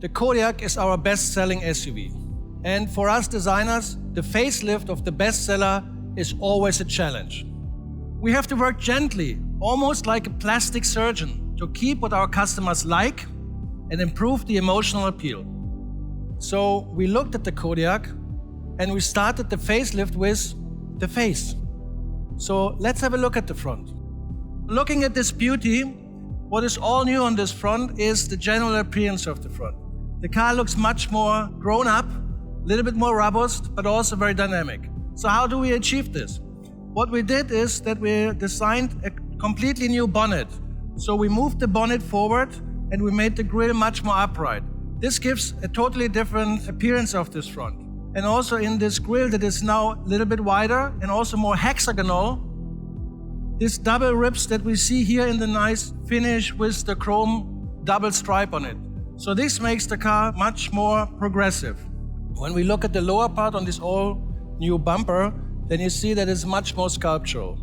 The Kodiaq is our best-selling SUV. And for us designers, the facelift of the bestseller is always a challenge. We have to work gently, almost like a plastic surgeon, to keep what our customers like and improve the emotional appeal. So we looked at the Kodiaq and we started the facelift with the face. So let's have a look at the front. Looking at this beauty, what is all new on this front is the general appearance of the front. The car looks much more grown up, a little bit more robust, but also very dynamic. So how do we achieve this? What we did is that we designed a completely new bonnet. So we moved the bonnet forward and we made the grille much more upright. This gives a totally different appearance of this front. And also in this grille that is now a little bit wider and also more hexagonal, these double ribs that we see here in the nice finish with the chrome double stripe on it. So this makes the car much more progressive. When we look at the lower part on this all new bumper, then you see that it's much more sculptural.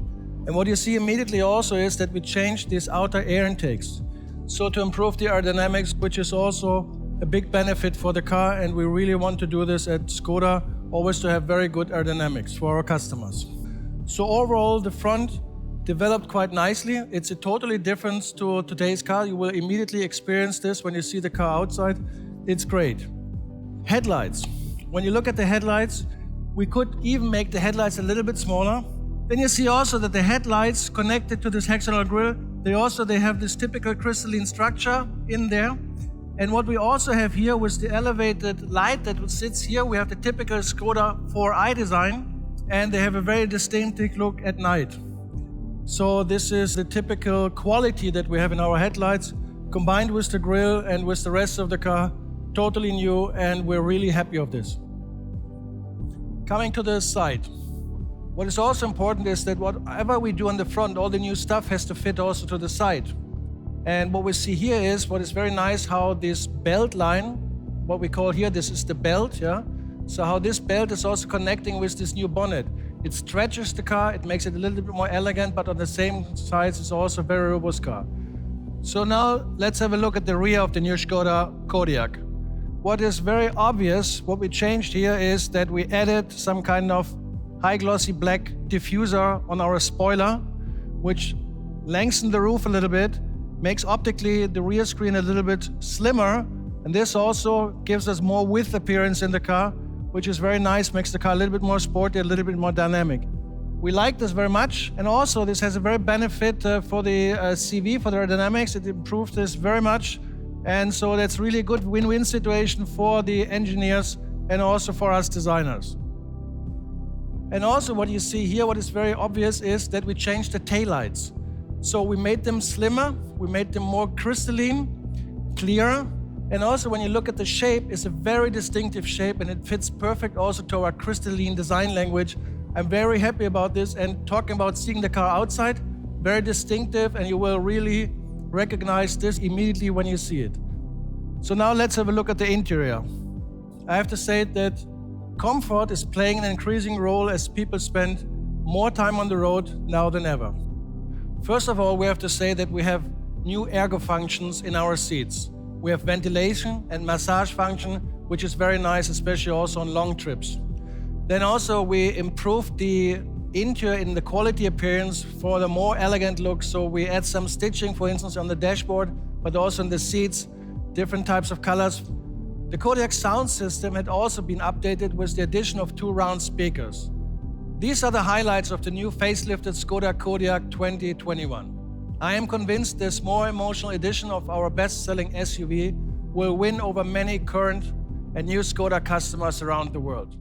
And what you see immediately also is that we changed these outer air intakes. So to improve the aerodynamics, which is also a big benefit for the car, and we really want to do this at Škoda, always to have very good aerodynamics for our customers. So overall, the front developed quite nicely. It's a totally different to today's car. You will immediately experience this when you see the car outside. It's great. Headlights. When you look at the headlights, we could even make the headlights a little bit smaller. Then you see also that the headlights connected to this hexagonal grille, they have this typical crystalline structure in there. And what we also have here with the elevated light that sits here, we have the typical Škoda 4i design, and they have a very distinctive look at night. So this is the typical quality that we have in our headlights, combined with the grille and with the rest of the car, totally new, and we're really happy of this. Coming to the side. What is also important is that whatever we do on the front, all the new stuff has to fit also to the side. And what we see here is what is very nice, how this belt line, what we call here, this is the belt, yeah? So how this belt is also connecting with this new bonnet. It stretches the car, it makes it a little bit more elegant, but on the same size, it's also a very robust car. So now let's have a look at the rear of the new Škoda Kodiaq. What is very obvious, what we changed here is that we added some kind of high glossy black diffuser on our spoiler, which lengthened the roof a little bit, makes optically the rear screen a little bit slimmer, and this also gives us more width appearance in the car, which is very nice, makes the car a little bit more sporty, a little bit more dynamic. We like this very much, and also this has a very benefit for the CV, for the aerodynamics. It improves this very much, and so that's really a good win-win situation for the engineers and also for us designers. And also what you see here, what is very obvious is that we changed the taillights. So we made them slimmer, we made them more crystalline, clearer, and also when you look at the shape, it's a very distinctive shape and it fits perfect also to our crystalline design language. I'm very happy about this, and talking about seeing the car outside, very distinctive, and you will really recognize this immediately when you see it. So now let's have a look at the interior. I have to say that comfort is playing an increasing role as people spend more time on the road now than ever. First of all, we have to say that we have new ergo functions in our seats. We have ventilation and massage function, which is very nice, especially also on long trips. Then also we improved the interior in the quality appearance for the more elegant look. So we add some stitching, for instance, on the dashboard, but also in the seats, different types of colors. The Kodiaq sound system had also been updated with the addition of 2 round speakers. These are the highlights of the new facelifted Škoda Kodiaq 2021. I am convinced this more emotional edition of our best-selling SUV will win over many current and new Škoda customers around the world.